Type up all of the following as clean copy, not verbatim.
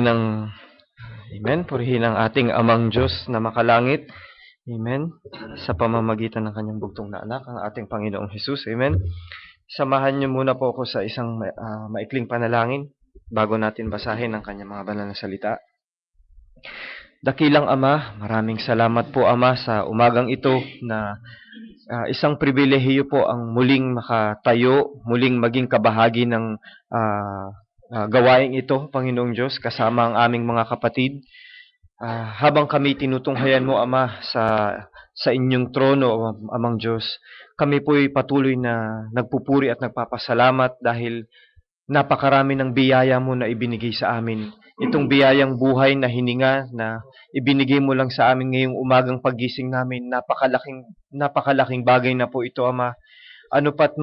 ng Amen. Purihin ang ating Amang Diyos na makalangit. Amen. Sa pamamagitan ng kanyang bugtong na anak, ang ating Panginoong Hesus. Amen. Samahan niyo muna po ako sa isang maikling panalangin bago natin basahin ang kanyang mga banal na salita. Dakilang Ama, maraming salamat po Ama sa umagang ito na isang pribilehiyo po ang muling makatayo, muling maging kabahagi ng gawaing ito, Panginoong Diyos, kasama ang aming mga kapatid. Habang kami tinutunghayan mo, Ama, sa inyong trono, Amang Diyos, kami po'y patuloy na nagpupuri at nagpapasalamat dahil napakarami ng biyaya mo na ibinigay sa amin. Itong biyayang buhay na hininga na ibinigay mo lang sa amin ngayong umagang paggising namin, napakalaking bagay na po ito, Ama. Ano pat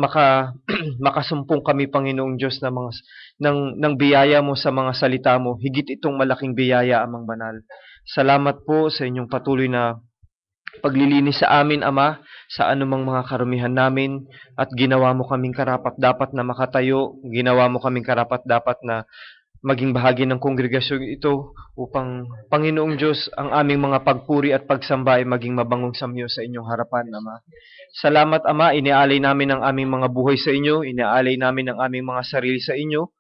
makasumpong kami, Panginoong Diyos, ng biyaya mo sa mga salita mo, higit itong malaking biyaya, Amang Banal. Salamat po sa inyong patuloy na paglilinis sa amin, Ama, sa anumang mga karumihan namin, at ginawa mo kaming karapat-dapat na makatayo, ginawa mo kaming karapat-dapat na maging bahagi ng kongregasyon ito upang, Panginoong Diyos, ang aming mga pagpuri at pagsamba ay maging mabangong samyo sa inyong harapan, Ama. Salamat, Ama, iniaalay namin ang aming mga buhay sa inyo, iniaalay namin ang aming mga sarili sa inyo,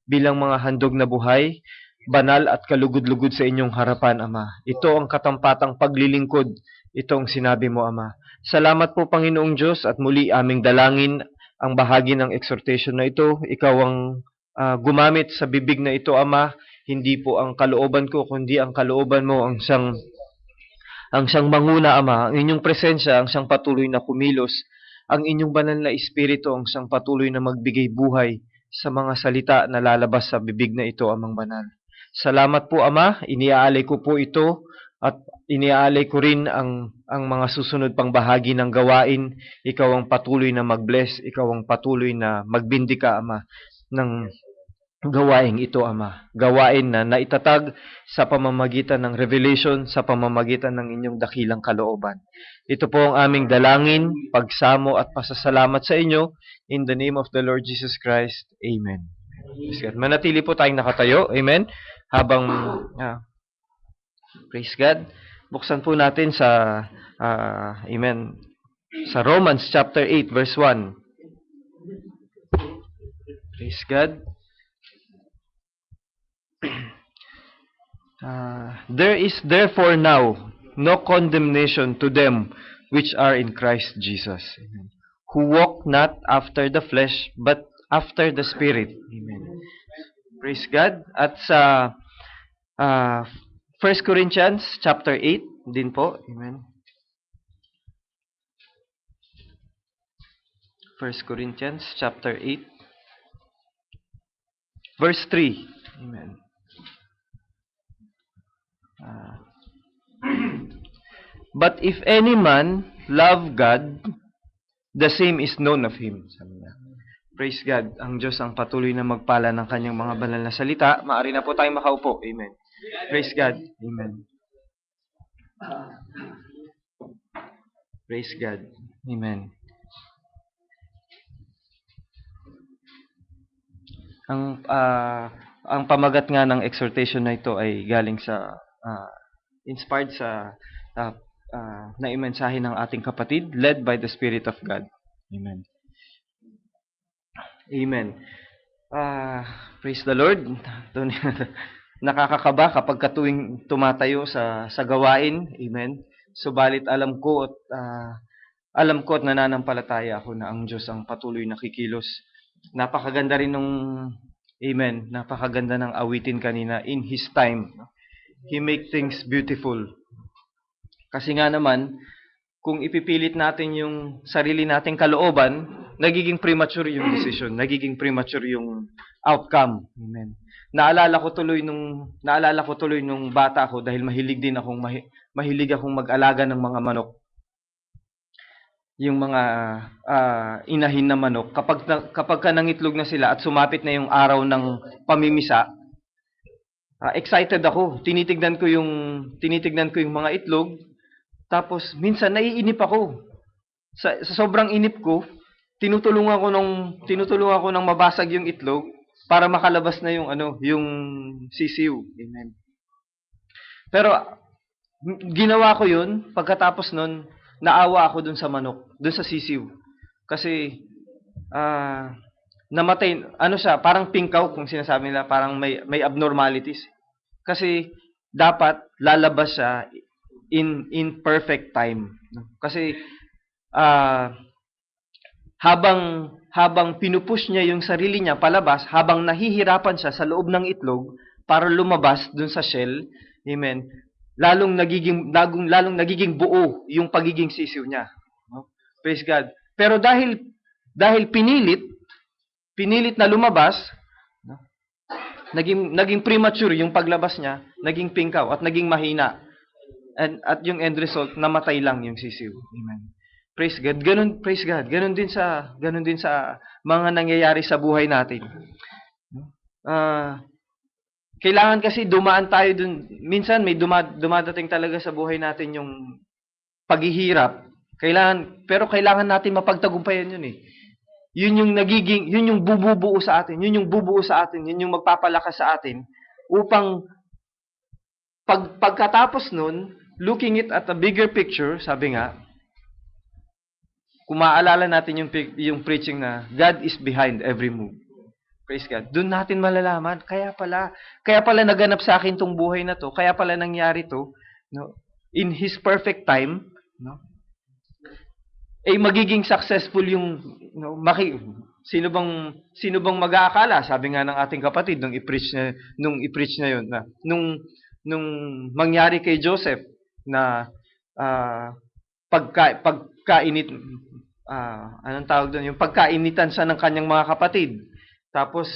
bilang mga handog na buhay, banal at kalugod-lugod sa inyong harapan, Ama. Ito ang katampatang paglilingkod, ito ang sinabi mo, Ama. Salamat po, Panginoong Diyos, at muli aming dalangin ang bahagi ng exhortation na ito. Ikaw ang gumamit sa bibig na ito, Ama. Hindi po ang kalooban ko, kundi ang kalooban mo ang siyang manguna, Ama. Ang inyong presensya ang siyang patuloy na kumilos. Ang inyong banal na espiritu ang siyang patuloy na magbigay buhay sa mga salita na lalabas sa bibig na ito, Amang Banal. Salamat po, Ama. Iniaalay ko po ito at iniaalay ko rin ang mga susunod pang bahagi ng gawain. Ikaw ang patuloy na mag-bless. Ikaw ang patuloy na magbindika, Ama, ng gawain ito, Ama. Gawain na naitatag sa pamamagitan ng revelation, sa pamamagitan ng inyong dakilang kalooban. Ito po ang aming dalangin, pagsamo at pasasalamat sa inyo. In the name of the Lord Jesus Christ. Amen. Manatili po tayong nakatayo. Amen. Habang, praise God. Buksan po natin sa, amen, sa Romans chapter 8 verse 1. Praise God. There is therefore now no condemnation to them which are in Christ Jesus, amen, who walk not after the flesh, but after the Spirit. Amen. Praise God. At sa 1 Corinthians chapter 8 din po. Amen. 1 Corinthians chapter 8 verse 3. Amen. But if any man love God, the same is known of him. Sabi niya. Praise God. Ang Diyos ang patuloy na magpala ng kanyang mga banal na salita. Maaari na po tayong makaupo. Amen. Praise God. Amen. Praise God. Amen. Ang pamagat nga ng exhortation na ito ay galing sa inspired sa na imensahe ng ating kapatid, led by the Spirit of God. Amen. Amen. Praise the Lord. Nakakakaba kapag katuwing tumatayo sa gawain. Amen. Subalit alam ko at nananampalataya ako na ang Diyos ang patuloy na kikilos. Napakaganda rin napakaganda ng awitin kanina, in His time. He make things beautiful. Kasi nga naman, kung ipipilit natin yung sarili nating kalooban, nagiging premature yung decision, nagiging premature yung outcome. Amen. Naalala ko tuloy nung bata ako dahil mahilig akong mag-alaga ng mga manok. Yung mga inahin na manok, kapag nangitlog na sila at sumapit na yung araw ng pamimisa, excited ako. Tinitignan ko yung mga itlog. Tapos minsan naiinip ako. Sa sobrang inip ko, tinutulungan ko ng mabasag yung itlog. para makalabas na yung yung sisiw. Amen. Pero ginawa ko 'yun, pagkatapos nun, naawa ako dun sa manok, dun sa sisiw. Kasi namatay, siya, parang pinkaw kung sinasabi nila, parang may abnormalities. Kasi dapat lalabas siya in perfect time. Kasi ah habang pinupush niya yung sarili niya palabas, habang nahihirapan siya sa loob ng itlog para lumabas dun sa shell, amen, lalong nagiging buo yung pagiging sisiw niya. No? Praise God. Pero dahil pinilit na lumabas, no? Naging premature yung paglabas niya, naging pinkaw at naging mahina. At yung end result, namatay lang yung sisiw. Amen. Praise God. Praise God. Ganun din sa mga nangyayari sa buhay natin. Kailangan kasi dumaan tayo dun. Minsan may dumadating talaga sa buhay natin yung paghihirap. Pero kailangan natin mapagtagumpayan yun eh. Yun yung bububuo sa atin. Yun yung magpapalakas sa atin upang pagkatapos nun, looking it at a bigger picture, sabi nga, kung maaalala natin yung preaching na God is behind every move. Praise God. Doon natin malalaman, kaya pala naganap sa akin tong buhay na to, kaya pala nangyari to, no? In His perfect time, no? Magiging successful yung, no, sino bang mag-aakala? Sabi nga ng ating kapatid nung i-preach na yun, na nung mangyari kay Joseph na pagkainit, anong tawag doon? Yung pagkainitan siya ng kanyang mga kapatid. Tapos,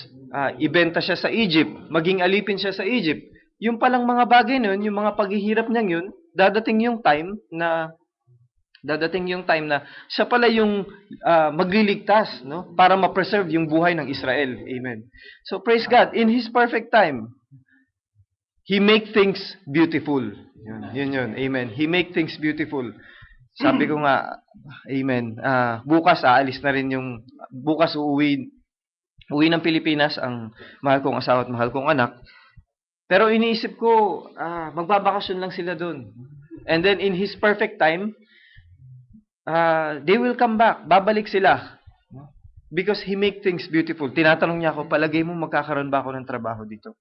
ibenta siya sa Egypt. Maging alipin siya sa Egypt. Yung palang mga bagay nun, yung mga paghihirap niyang yun, dadating yung time na siya pala yung magliligtas, no? Para ma-preserve yung buhay ng Israel. Amen. So, praise God. In His perfect time, He make things beautiful. Yun. Amen. He make things beautiful. Sabi ko nga, amen, bukas uuwi ng Pilipinas ang mahal kong asawa at mahal kong anak. Pero iniisip ko, magbabakasyon lang sila doon. And then in His perfect time, they will come back. Babalik sila. Because He make things beautiful. Tinatanong niya ako, palagay mo magkakaroon ba ako ng trabaho dito?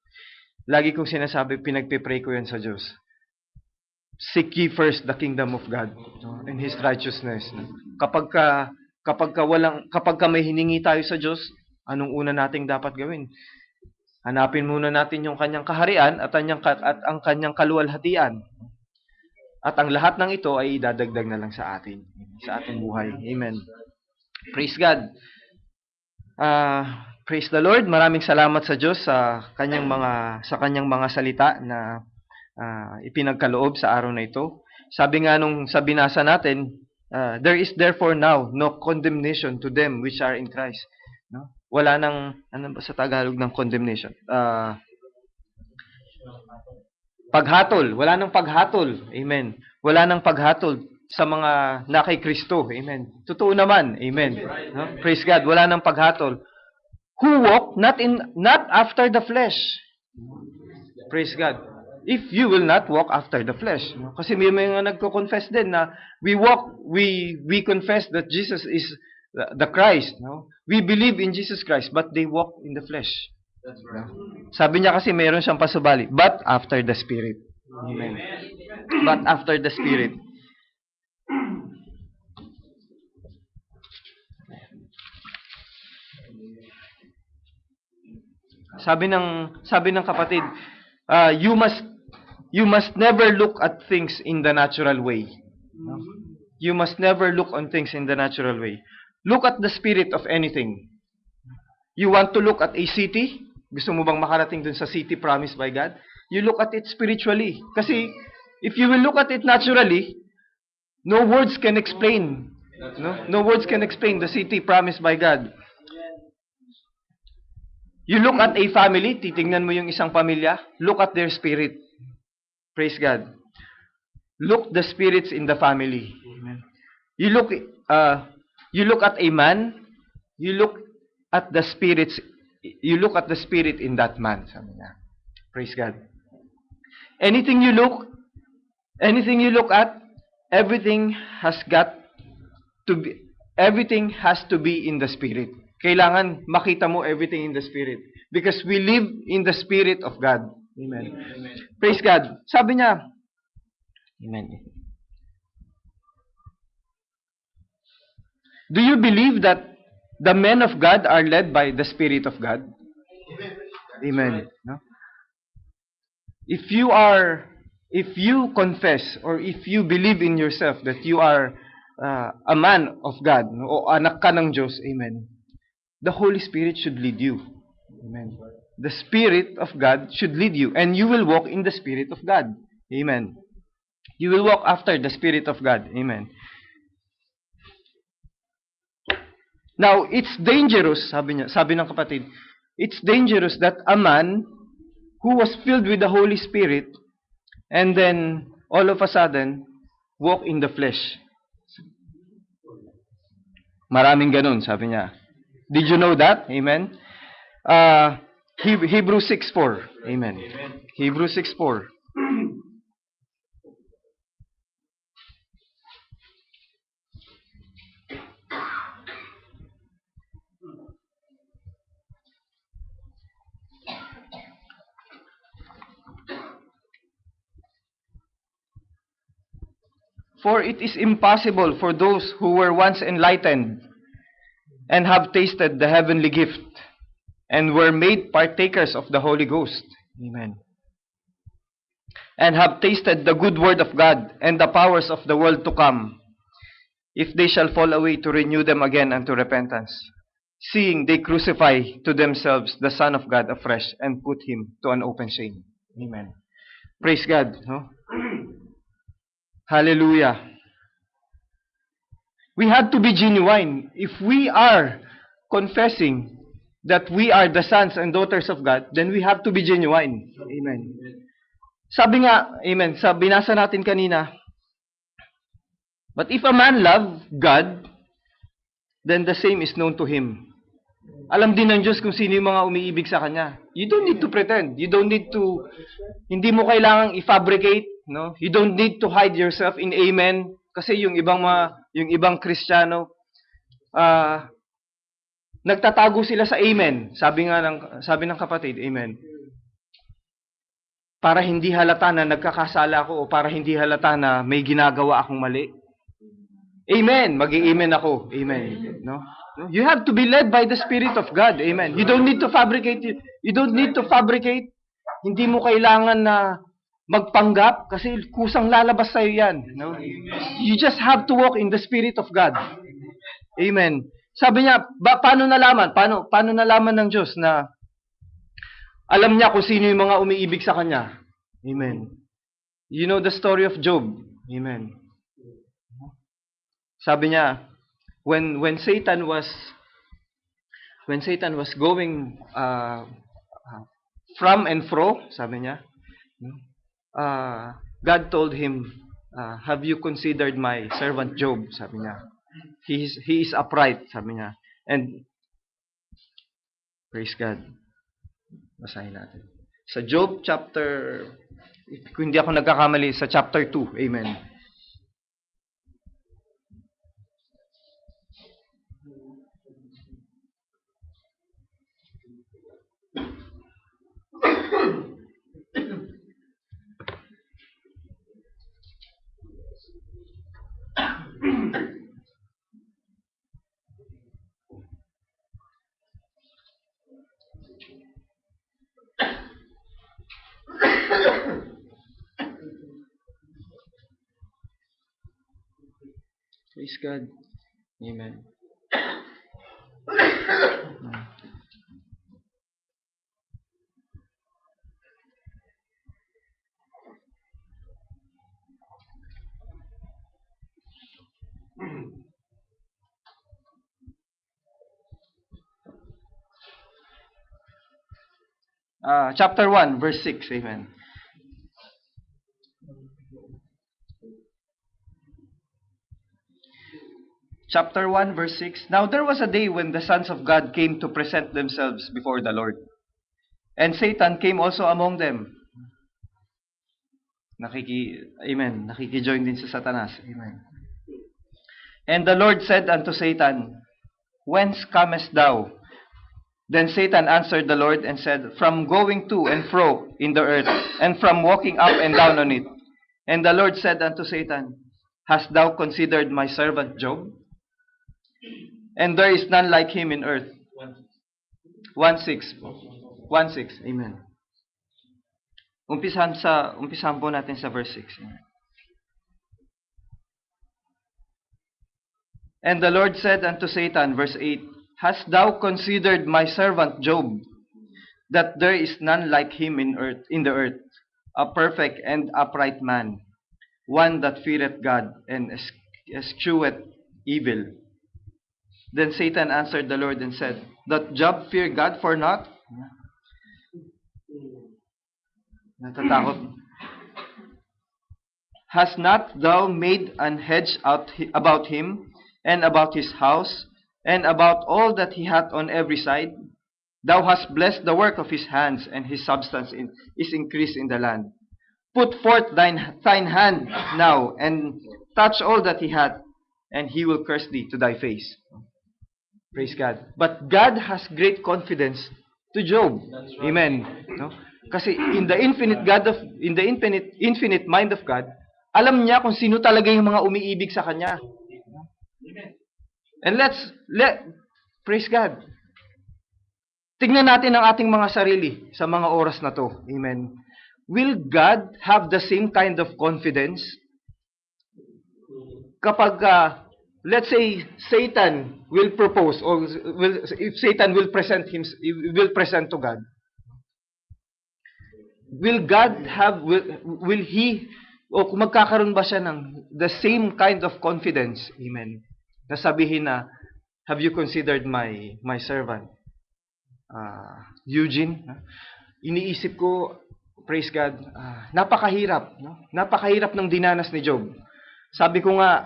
Lagi kong sinasabi, pinagpipray ko yan sa Diyos. Seek ye first the kingdom of God and His righteousness. Kapag may hiningi tayo sa Diyos, anong una nating dapat gawin? Hanapin muna natin yung kanyang kaharian at ang kanyang kaluwalhatian. At ang lahat ng ito ay idadagdag na lang sa ating buhay. Amen. Praise God. Praise the Lord. Maraming salamat sa Diyos sa kanyang mga salita na ipinagkaloob sa araw na ito. Sabi nga nung sa binasa natin, there is therefore now no condemnation to them which are in Christ. No? Wala nang, ano ba sa Tagalog ng condemnation? Paghatol. Wala nang paghatol. Amen. Wala nang paghatol sa mga na kay Kristo. Amen. Totoo naman. Amen. No? Praise God. Wala nang paghatol. Who walk not after the flesh. Praise God. If you will not walk after the flesh. No? Kasi may mga nagko-confess din na we confess that Jesus is the Christ. No? We believe in Jesus Christ, but they walk in the flesh. That's right. No? Sabi niya kasi mayroon siyang pasubali, but after the Spirit. Amen. But after the Spirit. Sabi ng kapatid, you must never look at things in the natural way. No? You must never look on things in the natural way. Look at the spirit of anything. You want to look at a city? Gusto mo bang makarating dun sa city promised by God? You look at it spiritually. Kasi if you will look at it naturally, no words can explain. No words can explain the city promised by God. You look at a family, titingnan mo yung isang pamilya, look at their spirit. Praise God. Look the spirits in the family. Amen. You look at a man, you look at the spirits you look at the spirit in that man, sabi niya. Praise God. Anything you look at, everything has to be in the spirit. Kailangan makita mo everything in the spirit. Because we live in the spirit of God. Amen. Amen. Praise God. Sabi niya, Amen. Do you believe that the men of God are led by the Spirit of God? Amen. No? If you confess or if you believe in yourself that you are a man of God, o anak ka ng Diyos, amen, the Holy Spirit should lead you. Amen. The Spirit of God should lead you, and you will walk in the Spirit of God. Amen. You will walk after the Spirit of God. Amen. Now, it's dangerous, sabi ng kapatid, it's dangerous that a man who was filled with the Holy Spirit and then all of a sudden walk in the flesh. Maraming ganun, sabi niya. Did you know that? Amen. Hebrews 6:4. Amen. Hebrews 6:4. For it is impossible for those who were once enlightened and have tasted the heavenly gift and were made partakers of the Holy Ghost. Amen. And have tasted the good word of God and the powers of the world to come, if they shall fall away, to renew them again unto repentance, seeing they crucify to themselves the Son of God afresh and put him to an open shame. Amen. Praise God. No? Hallelujah. We have to be genuine. If we are confessing that we are the sons and daughters of God, then we have to be genuine. Amen. Sabi nga, amen, binasa natin kanina, but if a man love God, then the same is known to him. Alam din ng Diyos kung sino yung mga umiibig sa Kanya. You don't need to pretend. You don't need to, hindi mo kailangang i-fabricate. No? You don't need to hide yourself in amen. Kasi yung ibang Kristiyano, nagtatago sila sa amen. Sabi ng kapatid, amen. Para hindi halata na nagkakasala ako o para hindi halata na may ginagawa akong mali. Amen. Mag-i-amen ako. Amen. No? You have to be led by the Spirit of God. Amen. You don't need to fabricate. You don't need to fabricate. Hindi mo kailangan na magpanggap kasi kusang lalabas sa'yo yan. No? You just have to walk in the Spirit of God. Amen. Sabi niya, paano nalaman? Paano nalaman ng Diyos na alam niya kung sino yung mga umiibig sa Kanya? Amen. You know the story of Job. Amen. Sabi niya, when Satan was going from and fro, sabi niya, God told him, have you considered my servant Job? Sabi niya. He is upright, sabi niya. And praise God. Basahin natin. Sa Job chapter, kung hindi ako nagkakamali, sa chapter 2. Amen. Praise God. Amen. Chapter 1, verse 6. Amen. chapter 1, verse 6. Now there was a day when the sons of God came to present themselves before the Lord. And Satan came also among them. Amen. Nakiki-join din sa Satanas. Amen. And the Lord said unto Satan, Whence comest thou? Then Satan answered the Lord and said, From going to and fro in the earth, and from walking up and down on it. And the Lord said unto Satan, Hast thou considered my servant Job? And there is none like him in earth. 1:6. 1:6. Amen. Umpisahan po natin sa verse 6. And the Lord said unto Satan, verse 8, Hast thou considered my servant Job, that there is none like him in the earth, a perfect and upright man, one that feareth God and escheweth evil? Then Satan answered the Lord and said, Doth Job fear God for naught? Natatakot. Hast not thou made an hedge about him, and about his house, and about all that he hath on every side? Thou hast blessed the work of his hands, and his substance is increased in the land. Put forth thine hand now, and touch all that he hath, and he will curse thee to thy face. Praise God. But God has great confidence to Job. Right. Amen. No? Kasi in the infinite mind of God, alam niya kung sino talaga yung mga umiibig sa kanya. And praise God. Tingnan natin ang ating mga sarili sa mga oras na to. Amen. Will God have the same kind of confidence kapag let's say Satan will propose, or if Satan will present to God? Will he, o magkakaroon ba siya ng the same kind of confidence? Amen. Na sabihin na, have you considered my servant Eugene? Iniisip ko, praise God, napakahirap, no? Napakahirap ng dinanas ni Job. Sabi ko nga,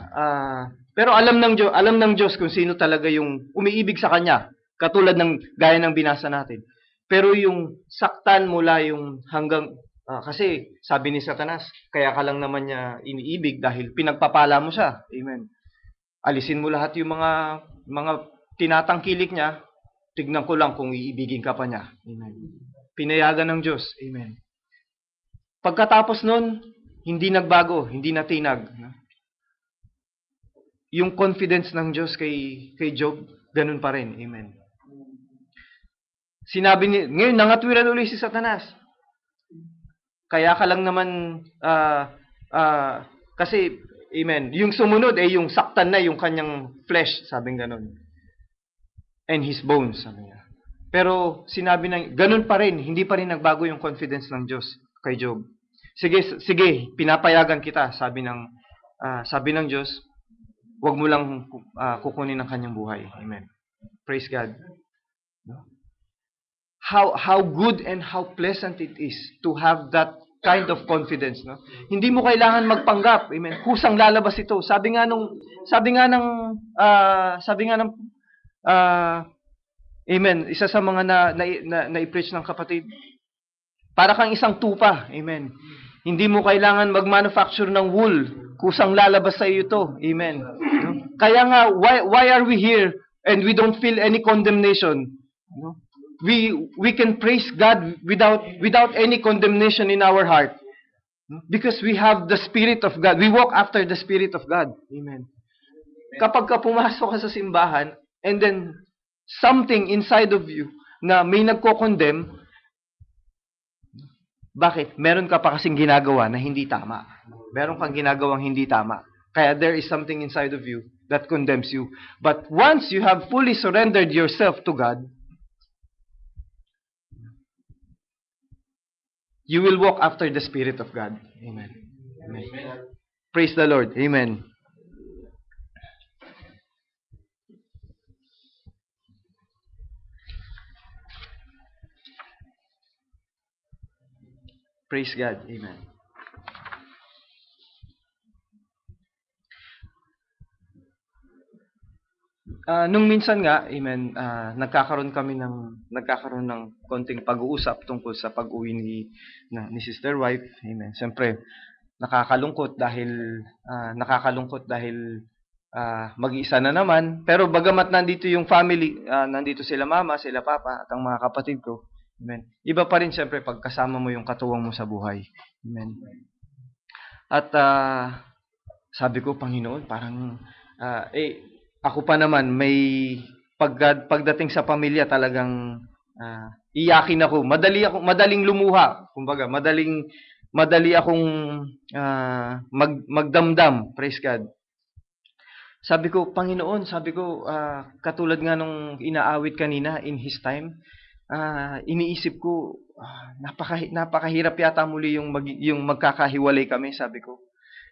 pero alam ng Diyos kung sino talaga yung umiibig sa kanya, katulad ng gaya ng binasa natin. Pero yung saktan mula yung hanggang kasi sabi ni Satanas, kaya ka lang naman niya iniibig dahil pinagpapala mo siya. Amen. Alisin mo lahat yung mga tinatangkilik niya, tignan ko lang kung iibigin ka pa niya. Amen. Pinayagan ng Diyos. Amen. Pagkatapos nun, hindi nagbago, hindi natinag. Yung confidence ng Diyos kay Job, ganun pa rin. Amen. Sinabi ni, ngayon nangatwiran ulit si Satanas. Kaya ka lang naman, kasi, amen, yung sumunod yung saktan na yung kanyang flesh, sabing ganun. And his bones, sabi niya. Pero sinabi na, ganun pa rin, hindi pa rin nagbago yung confidence ng Diyos kay Job. Sige, pinapayagan kita, sabi ng Diyos, wag mo lang kukunin ang kanyang buhay. Amen. Praise God. How good and how pleasant it is to have that kind of confidence, no? Hindi mo kailangan magpanggap. Amen. Kusang lalabas ito. Sabi nga ng amen, isa sa mga na-preach ng kapatid, para kang isang tupa. Amen. Hindi mo kailangan mag-manufacture ng wool. Kusang lalabas sa iyo ito. Amen. No? Kaya nga, why are we here and we don't feel any condemnation? No? We can praise God without any condemnation in our heart. Because we have the Spirit of God. We walk after the Spirit of God. Amen. Kapag ka pumasok ka sa simbahan, and then something inside of you na may nagko-condemn, bakit? Meron ka pa kasing ginagawa na hindi tama. Meron kang ginagawang hindi tama. Kaya there is something inside of you that condemns you. But once you have fully surrendered yourself to God, you will walk after the Spirit of God. Amen. Amen. Praise the Lord. Amen. Praise God. Amen. nung minsan nga, amen, nagkakaroon ng konting pag-uusap tungkol sa pag-uwi ni Sister Wife. Amen. Siyempre, nakakalungkot dahil mag-iisa na naman. Pero bagamat nandito yung family, nandito sila mama, sila papa, at ang mga kapatid ko. Amen. Iba pa rin siyempre pag kasama mo yung katuwang mo sa buhay. Amen. At sabi ko, Panginoon, parang ako pa naman may pagdating sa pamilya talagang iyakin ako. Madaling lumuha. Kumbaga, madali akong magdamdam. Praise God. Sabi ko, Panginoon, katulad nga nung inaawit kanina, in His time, iniisip ko, napakahirap yata muli yung magkakahiwalay kami, sabi ko.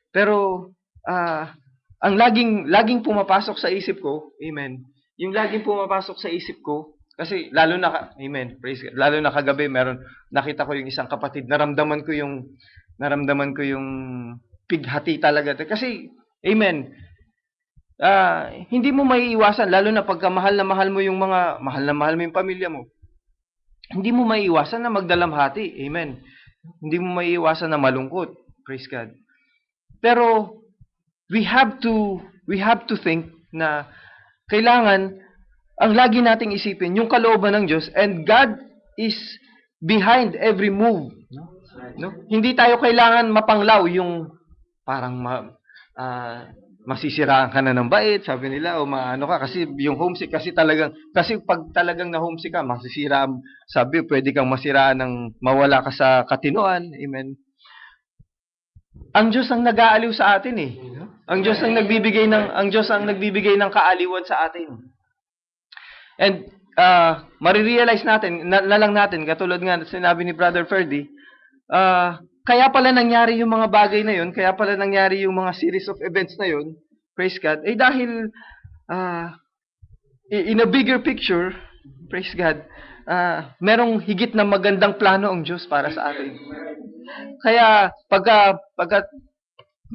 Pero, ang laging pumapasok sa isip ko, amen, yung laging pumapasok sa isip ko, kasi amen, praise God, lalo na kagabi, nakita ko yung isang kapatid, naramdaman ko yung pighati talaga. Kasi, amen, hindi mo maiiwasan, lalo na pagka mahal na mahal mo yung pamilya mo, hindi mo maiiwasan na magdalamhati. Amen. Hindi mo maiiwasan na malungkot. Praise God. Pero we have to think na kailangan ang lagi nating isipin yung kalooban ng Diyos, and God is behind every move. No? Hindi tayo kailangan mapanglaw yung parang masisiraan ka na ng bait, sabi nila, o maano ka, kasi yung homesick, kasi pag talagang na homesick ka, masisira, sabi, pwede kang masiraan ng mawala ka sa katinoan. Amen. Ang Diyos ang nag-aaliw sa atin eh. Ang Diyos ang nagbibigay ng kaaliwan sa atin. And marirealize natin, na lang natin, katulad nga sinabi ni Brother Ferdy, kaya pala nangyari yung mga bagay na yun, kaya pala nangyari yung mga series of events na yun, praise God, dahil in a bigger picture, praise God, merong higit na magandang plano ang Diyos para sa atin. Kaya pagka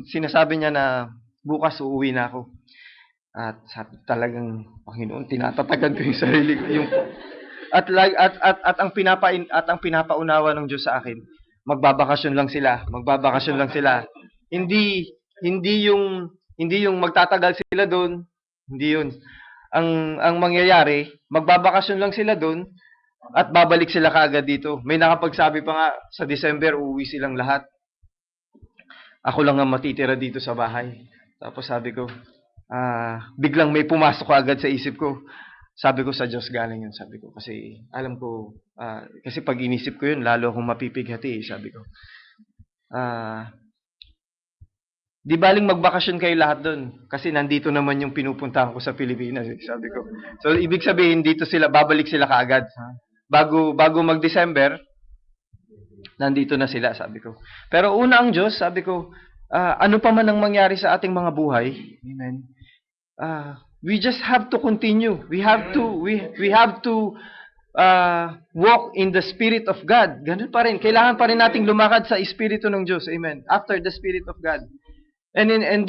sinasabi niya na bukas uuwi na ako, at talagang, Panginoon, tinatatagan ko yung sarili ko, at ang pinapaunawa ng Diyos sa akin, magbabakasyon lang sila. Hindi yung magtatagal sila doon, hindi yun. Ang mangyayari, magbabakasyon lang sila doon at babalik sila kaagad dito. May nakapagsabi pa nga sa December uuwi silang lahat. Ako lang ang matitira dito sa bahay. Tapos sabi ko, biglang may pumasok agad sa isip ko. Sabi ko, sa Diyos galing yun, sabi ko. Kasi alam ko, kasi pag inisip ko yun, lalo akong mapipighati, sabi ko. Di baling magbakasyon kayo lahat doon. Kasi nandito naman yung pinupuntahan ko sa Pilipinas, sabi ko. So, ibig sabihin, babalik sila kaagad. Bago mag-December, nandito na sila, sabi ko. Pero una ang Diyos, sabi ko, ano pa man ang mangyari sa ating mga buhay, amen, we just have to continue. We have to walk in the Spirit of God. Ganun pa rin. Kailangan pa rin nating lumakad sa Espiritu ng Diyos. Amen. After the Spirit of God. And in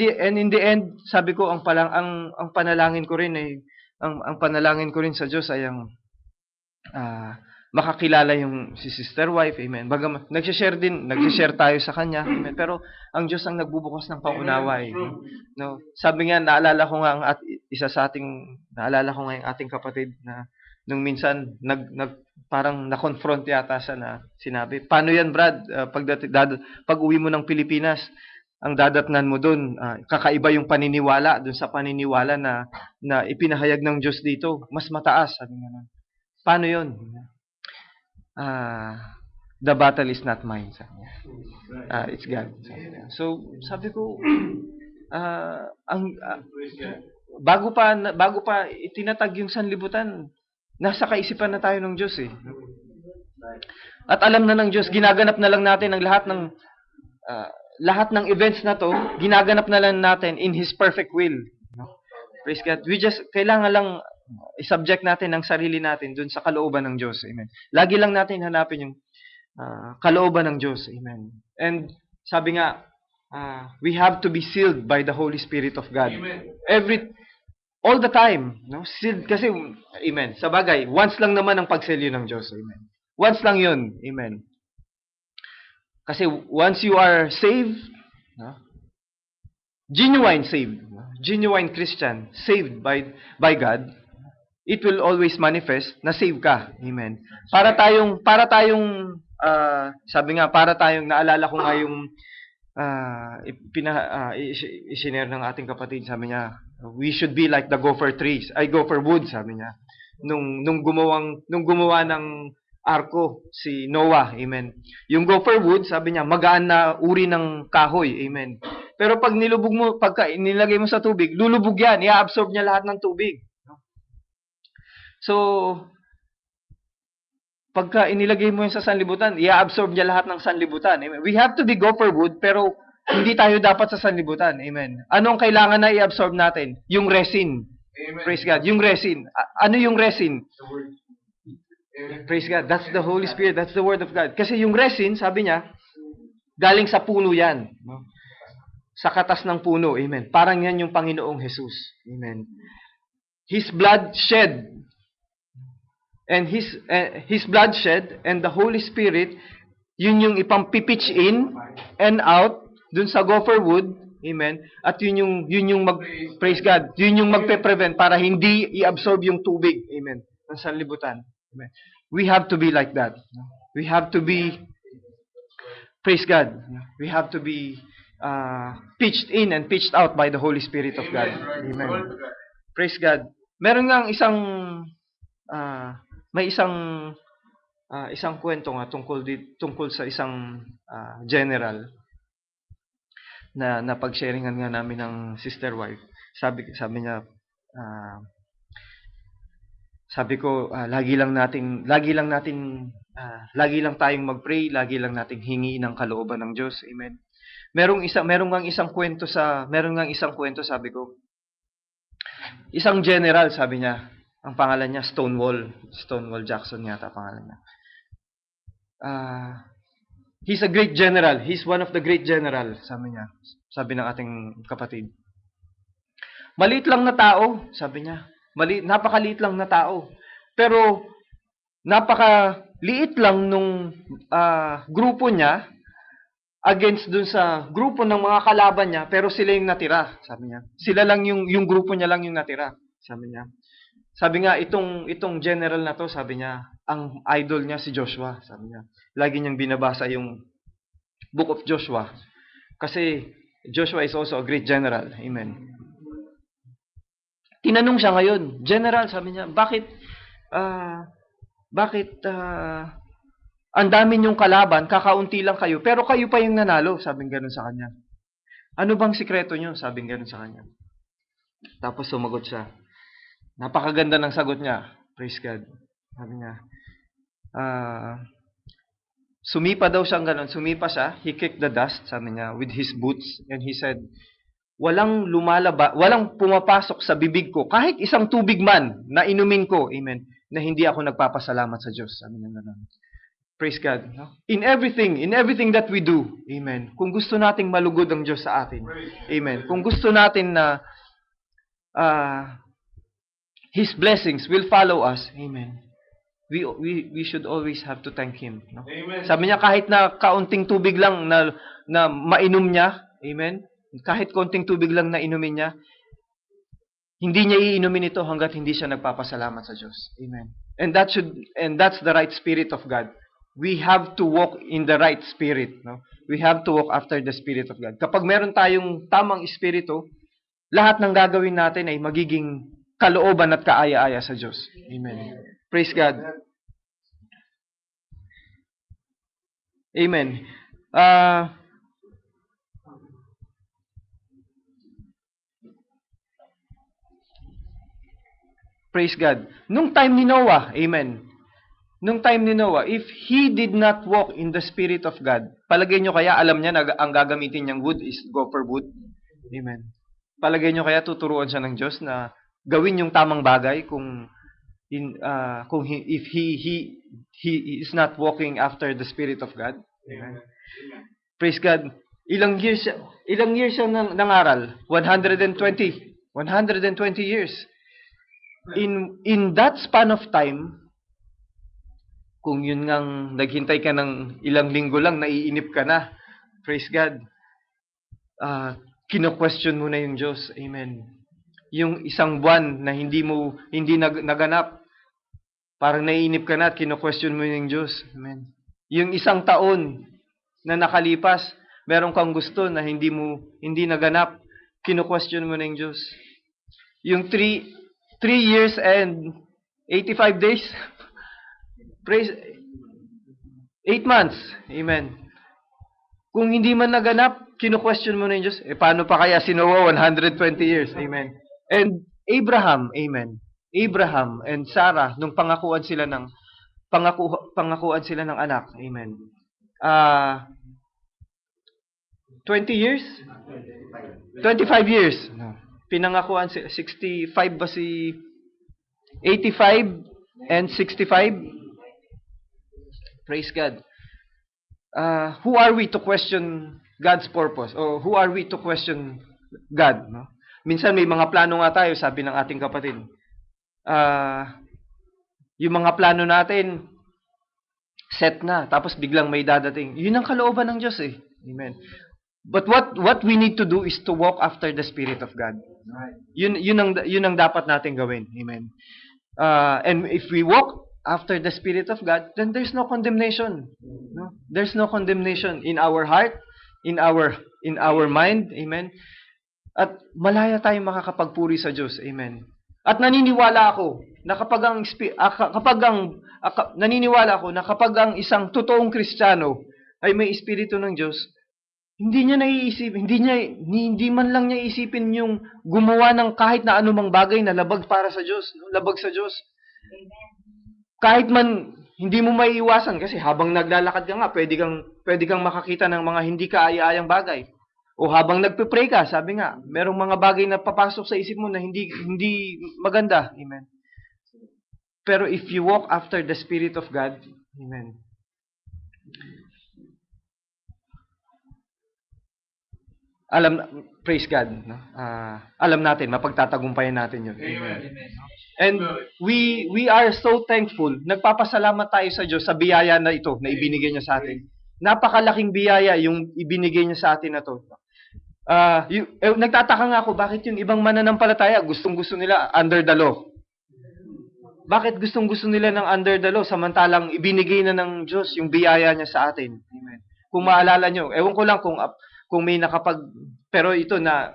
the end, sabi ko, ang panalangin ko rin ang panalangin ko rin sa Diyos ay ang makakilala yung si Sister Wife. Amen. Bagamat nag-share tayo sa kanya. Amen. Pero ang Diyos ang nagbubukas ng pangunawa. No? Sabi nga, naalala ko nga yung ating kapatid na nung minsan parang na-confront yata siya na sinabi, paano yan Brad, pag uwi mo ng Pilipinas, ang dadatnan mo doon, kakaiba yung paniniwala doon sa paniniwala na ipinahayag ng Diyos dito, mas mataas. Sabi nga, paano yun? The battle is not mine, sabi niya. It's God. So, sabi ko, bago pa itinatag yung sanlibutan, nasa kaisipan na tayo ng Diyos eh. At alam na ng Diyos, ginaganap na lang natin ang lahat ng events na to, ginaganap na lang natin in His perfect will. Praise God. Kailangan lang i-subject natin ang sarili natin dun sa kalooban ng Diyos. Amen. Lagi lang natin hanapin yung kalooban ng Diyos. Amen. And sabi nga, we have to be sealed by the Holy Spirit of God. Amen. all the time. No? Kasi, amen. Sa bagay, once lang naman ang pagselyo ng Diyos. Amen. Once lang yun. Amen. Kasi once you are saved, no? Genuine saved, no? Genuine Christian, saved by God, it will always manifest na save ka. Amen. Sabi nga, para tayong, naalala ko nga yung isinare ng ating kapatid, sabi niya, we should be like the gopher wood, sabi niya. Nung gumawa ng arko si Noah, amen. Yung gopher wood, sabi niya, magaan na uri ng kahoy, amen. Pero pag pagka nilagay mo sa tubig, lulubog yan, i-absorb niya lahat ng tubig. So, pagka inilagay mo yun sa sanlibutan, i-absorb niya lahat ng sanlibutan. Amen. We have to be gopher wood, pero hindi tayo dapat sa sanlibutan. Amen. Anong kailangan na i-absorb natin? Yung resin. Amen. Praise God. Yung resin. Ano yung resin? Praise God. That's the Holy Spirit. That's the Word of God. Kasi yung resin, sabi niya, galing sa puno yan. No? Sa katas ng puno. Amen. Parang yan yung Panginoong Jesus. Amen. His blood shed. And his blood shed and the Holy Spirit, yun yung ipang-pitch in and out dun sa gopher wood. Amen. At yun yung praise God. Yun yung magpe-prevent para hindi i-absorb yung tubig. Amen. Ng sanlibutan. Amen. We have to be like that. We have to be, praise God. We have to be pitched in and pitched out by the Holy Spirit of God. Amen. Praise God. Meron nga may isang kwento nga tungkol sa isang general na napag-sharingan nga namin ng sister wife. Sabi niya, sabi ko, lagi lang tayong mag-pray, lagi lang nating hingi ng kalooban ng Diyos. Amen. Meron ngang isang kwento, sabi ko. Isang general, sabi niya, ang pangalan niya Stonewall Jackson yata pangalan niya. He's a great general. He's one of the great general, sabi niya. Sabi ng ating kapatid. Maliit lang na tao, sabi niya. Napakaliit lang na tao. Pero napakaliit lang nung grupo niya against dun sa grupo ng mga kalaban niya, pero sila yung natira, sabi niya. Sila lang yung grupo niya lang yung natira, sabi niya. Sabi nga, itong general na to, sabi niya, ang idol niya si Joshua, sabi niya. Lagi niyang binabasa yung Book of Joshua. Kasi Joshua is also a great general. Amen. Tinanong siya ngayon, General, sabi niya, bakit ang dami niyong kalaban, kakaunti lang kayo, pero kayo pa yung nanalo, sabing gano'n sa kanya. Ano bang sikreto niyo? Sabing gano'n sa kanya. Tapos sumagot siya. Napakaganda ng sagot niya. Praise God. Sabi niya, sumipa daw siyang gano'n. Sumipa siya. He kicked the dust, sabi niya, with his boots. And he said, walang pumapasok sa bibig ko, kahit isang tubig man na inumin ko, amen, na hindi ako nagpapasalamat sa Diyos. Sabi niya gano'n. Praise God. In everything that we do, amen, kung gusto nating malugod ang Diyos sa atin, amen, kung gusto natin na His blessings will follow us. Amen. We should always have to thank Him. No? Sabi niya, kahit na kaunting tubig lang na mainom niya, amen, kahit kaunting tubig lang na inumin niya, hindi niya iinumin ito hanggat hindi siya nagpapasalamat sa Diyos. Amen. And that's the right spirit of God. We have to walk in the right spirit. No? We have to walk after the Spirit of God. Kapag meron tayong tamang espiritu, lahat ng gagawin natin ay magiging kalooban at kaaya-aya sa Diyos. Amen. Praise God. Amen. Praise God. Nung time ni Noah, amen. Nung time ni Noah, if he did not walk in the Spirit of God, palagay nyo kaya, alam niya na ang gagamitin niyang wood is gopher wood? Amen. Palagay nyo kaya tuturuan siya ng Diyos na gawin yung tamang bagay if he is not walking after the Spirit of God? Amen. Praise God. Ilang years siya nangaral? 120 years. in that span of time, kung yun ngang naghintay ka ng ilang linggo lang, naiinip ka na. Praise God. Kino-question mo na yung Diyos. Amen. Yung isang buwan na hindi naganap, parang naiinip ka na at kino-question mo yung Diyos. Amen. Yung isang taon na nakalipas, meron kang gusto na hindi naganap, kino-question mo na yung Diyos. Yung 3 years and 85 days, praise, 8 months. Amen. Kung hindi man naganap, kino-question mo na yung Diyos. Paano pa kaya si Noah 120 years? Amen. And Abraham, amen. Abraham and Sarah, nung pangakuan sila ng anak, amen. 20 years? 25 years. Pinangakuan sila, 65 ba si 85 and 65? Praise God. Who are we to question God's purpose? O who are we to question God? No? Minsan may mga plano nga tayo, sabi ng ating kapatid. Yung mga plano natin, set na, tapos biglang may dadating. Yun ang kalooban ng Diyos eh. Amen. But what we need to do is to walk after the Spirit of God. Yun ang dapat natin gawin. Amen. And if we walk after the Spirit of God, then there's no condemnation. No? There's no condemnation in our heart, in our mind. Amen. At malaya tayong makakapagpuri sa Diyos. Amen. At naniniwala ako na kapag ang isang totoong Kristiyano ay may Espiritu ng Diyos, hindi man lang niya isipin yung gumawa ng kahit na anumang bagay na labag para sa Diyos, no? Labag sa Diyos. Kahit man hindi mo maiiwasan kasi habang naglalakad ka nga, pwede kang makakita ng mga hindi kaaya-ayang bagay. O habang nagpe-pray ka, sabi nga, merong mga bagay na papasok sa isip mo na hindi maganda. Amen. Pero if you walk after the Spirit of God, amen. Praise God. No? Alam natin, mapagtatagumpayan natin yun. Amen. And we are so thankful. Nagpapasalamat tayo sa Diyos sa biyaya na ito na ibinigay niya sa atin. Napakalaking biyaya yung ibinigay niya sa atin na to. Nagtataka nga ako, bakit yung ibang mananampalataya gustong-gusto nila under the law? Bakit gustong-gusto nila ng under the law samantalang ibinigay na ng Diyos yung biyaya niya sa atin? Amen. Kung maalala nyo, ewan ko lang kung may pero ito na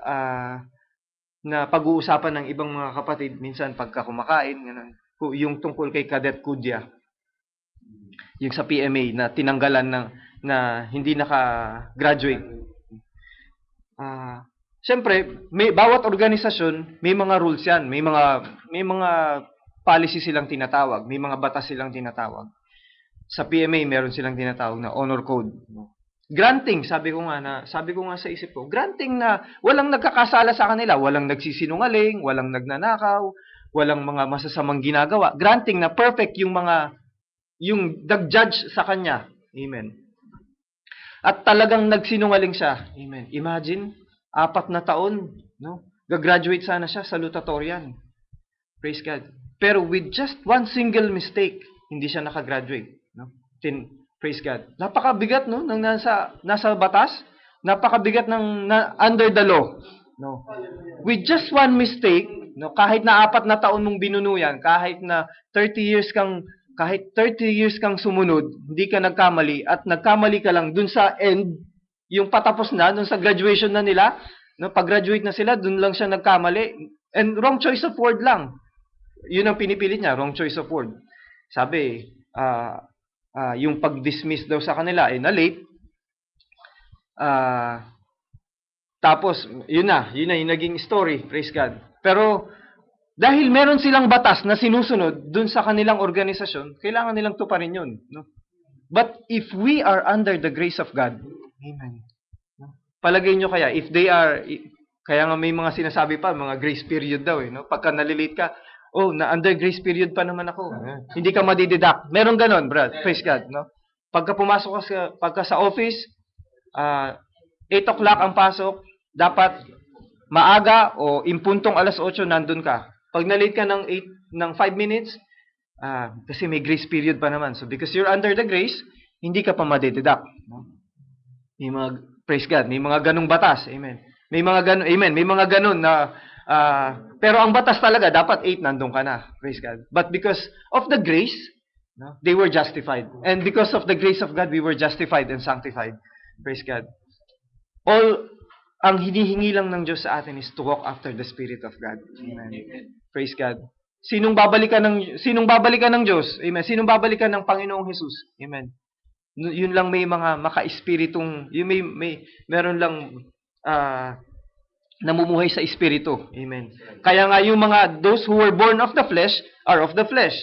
pag-uusapan ng ibang mga kapatid minsan pagka kumakain, ganun, yung tungkol kay Cadet Kudya, yung sa PMA na tinanggalan na hindi naka-graduate. Siyempre, bawat organisasyon may mga rules yan, may mga policy silang tinatawag, may mga batas silang tinatawag. Sa PMA meron silang tinatawag na honor code. Granting, sabi ko nga sa isip ko, granting na walang nagkakasala sa kanila, walang nagsisinungaling, walang nagnanakaw, walang mga masasamang ginagawa. Granting na perfect yung nag-judge sa kanya. Amen. At talagang nagsinungaling siya. Amen. Imagine, 4 na taon, no? Gagraduate sana siya sa salutatorian. Praise God. Pero with just one single mistake, hindi siya nakagraduate, no? Praise God. Napakabigat, no, ng nasa batas, napakabigat ng under the law, no. With just one mistake, no, kahit na 4 na taon mong binunuyan, kahit 30 years kang sumunod, hindi ka nagkamali at nagkamali ka lang dun sa end, yung patapos na dun sa graduation na nila, no, pag-graduate na sila, dun lang siya nagkamali. And wrong choice of word lang. Yun ang pinipilit niya, wrong choice of word. Sabi, yung pag-dismiss daw sa kanila na late. Tapos yun na yung naging story, praise God. Pero dahil meron silang batas na sinusunod dun sa kanilang organisasyon, kailangan nilang tuparin yun, no? But if we are under the grace of God, amen. No? Palagay nyo kaya, kaya nga may mga sinasabi pa, mga grace period daw, no? Pagka nalilate ka, na under grace period pa naman ako. Hindi ka madideduct. Meron ganon, brad. Praise God, no? Pagka pumasok pagka sa office, 8 o'clock ang pasok, dapat maaga o impuntong 8:00 nandun ka. Pag nalate ka ng ng 5 minutes, kasi may grace period pa naman. So because you're under the grace, hindi ka pa madededuct. No? May mga, praise God, may mga ganong batas. Amen. May mga ganon, amen. May mga ganon na, pero ang batas talaga, dapat 8 nandun ka na. Praise God. But because of the grace, no, they were justified. And because of the grace of God, we were justified and sanctified. Praise God. All, ang hinihingi lang ng Diyos sa atin is to walk after the Spirit of God. Amen. Praise God. Sinong babalikan ng Diyos? Amen. Sinong babalikan ng Panginoong Hesus? Amen. Yun lang may mga maka-espiritong, yun meron lang namumuhay sa espiritu. Amen. Kaya nga yung those who were born of the flesh are of the flesh.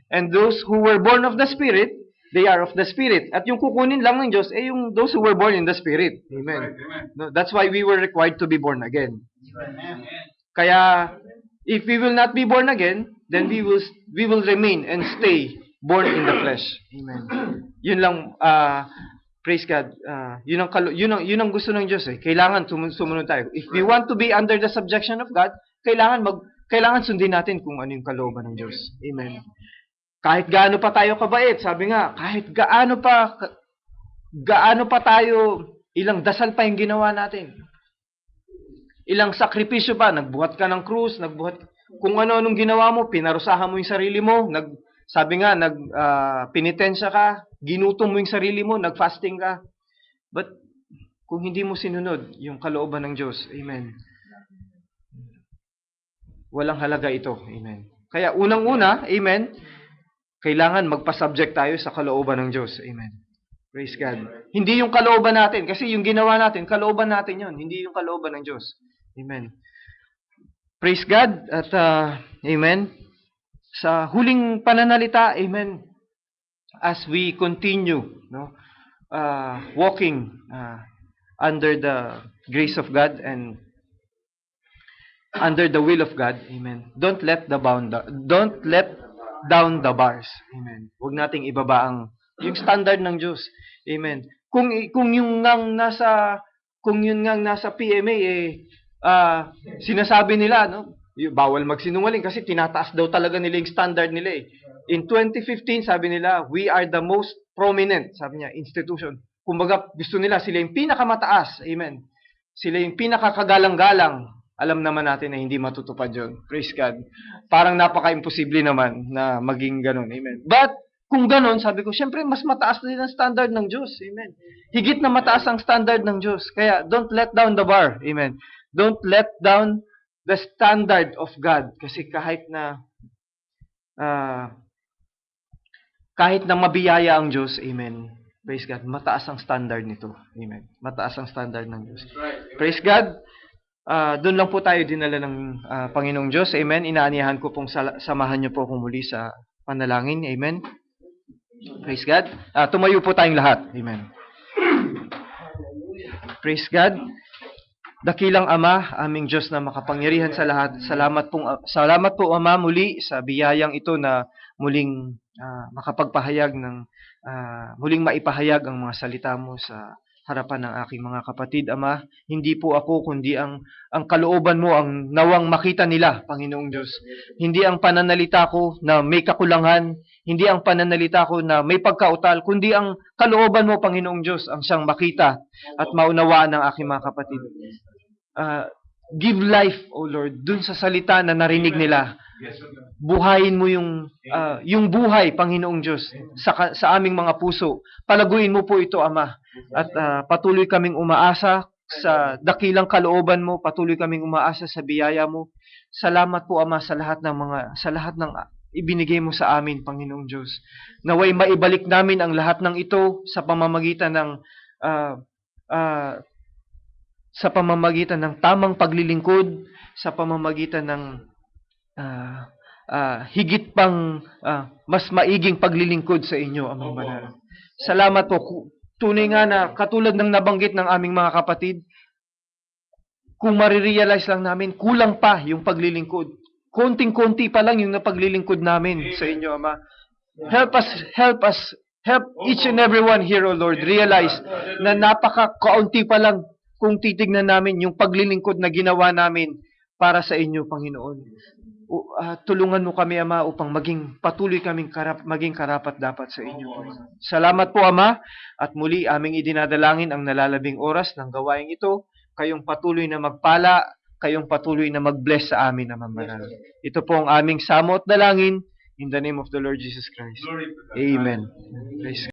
And those who were born of the Spirit, they are of the Spirit. At yung kukunin lang ng Diyos, yung those who were born in the Spirit. Amen. No, that's why we were required to be born again. Kaya, if we will not be born again, then we will remain and stay born in the flesh. Amen. Yun lang, praise God. Yun ang gusto ng Diyos eh. Kailangan sumunod tayo. If we want to be under the subjection of God, kailangan sundin natin kung ano yung kalooban ng Diyos. Amen. Kahit gaano pa tayo kabait, sabi nga, kahit gaano pa tayo, ilang dasal pa yung ginawa natin. Ilang sakripisyo pa, nagbuhat ka ng krus, kung ano-anong ginawa mo, pinarusahan mo yung sarili mo, pinitensya ka, ginutom mo yung sarili mo, nag-fasting ka. But, kung hindi mo sinunod yung kalooban ng Diyos, amen, walang halaga ito, amen. Kaya, unang-una, amen, kailangan magpa-subject tayo sa kalooban ng Diyos, amen. Praise God. Hindi yung kalooban natin, kasi yung ginawa natin, kalooban natin yun, hindi yung kalooban ng Diyos. Amen. Praise God, at amen. Sa huling pananalita, amen, as we continue, no, walking under the grace of God and under the will of God, amen. Don't let down the bars, amen. Huwag nating ibaba yung standard ng Diyos, amen. Kung yun ngang nasa PMA sinasabi nila, no, bawal magsinungaling kasi tinataas daw talaga nila yung standard nila eh. In 2015, sabi nila, we are the most prominent, sabi niya, institution. Kumbaga, gusto nila, sila yung pinakamataas. Amen. Sila yung pinakakagalang-galang. Alam naman natin na hindi matutupad yun. Praise God. Parang napaka-imposible naman na maging ganun. Amen. But, kung ganun, sabi ko, syempre, mas mataas din ang standard ng Diyos. Amen. Higit na mataas ang standard ng Diyos. Kaya, don't let down the bar. Amen. Don't let down the standard of God. Kasi kahit na mabiyaya ang Diyos, amen. Praise God. Mataas ang standard nito. Amen. Mataas ang standard ng Diyos. Praise God. Doon lang po tayo dinala ng Panginoong Diyos. Amen. Inaanihan ko pong samahan niyo po akong muli sa panalangin. Amen. Praise God. Tumayo po tayong lahat. Amen. Praise God. Dakilang Ama, aming Diyos na makapangyarihan sa lahat. Salamat po Ama muli sa biyayang ito na muling makapagpahayag muling maipahayag ang mga salita mo sa harapan ng aking mga kapatid, Ama. Hindi po ako kundi ang kalooban mo ang nawang makita nila, Panginoong Diyos. Hindi ang pananalita ko na may kakulangan, hindi ang pananalita ko na may pagkautal, kundi ang kalooban mo, Panginoong Diyos, ang siyang makita at maunawaan ng aking mga kapatid. Give life, O Lord, dun sa salita na narinig nila. Buhayin mo yung buhay, Panginoong Diyos, sa aming mga puso. Palaguin mo po ito, Ama. At patuloy kaming umaasa sa dakilang kalooban mo, patuloy kaming umaasa sa biyaya mo. Salamat po, Ama, sa lahat ng ibinigay mo sa amin, Panginoong Diyos. Naway maibalik namin ang lahat ng ito sa pamamagitan ng tamang paglilingkod, sa pamamagitan ng higit pang mas maiging paglilingkod sa inyo, Amang Banal. Salamat po. Tunay nga na katulad ng nabanggit ng aming mga kapatid, kung marirealize lang namin, kulang pa yung paglilingkod. Konting-konti pa lang yung napaglilingkod namin sa inyo, Ama. Help each and everyone here, O Lord, realize na napaka-kaunti pa lang kung titignan namin yung paglilingkod na ginawa namin para sa inyo, Panginoon. tulungan mo kami, Ama, upang patuloy kaming maging karapat-dapat sa inyo. Salamat po, Ama, at muli aming idinadalangin ang nalalabing oras ng gawaing ito. Kayong patuloy na magpala, kayong patuloy na mag-bless sa amin, Ama Banal. Ito po ang aming samo at dalangin in the name of the Lord Jesus Christ. Amen. Praise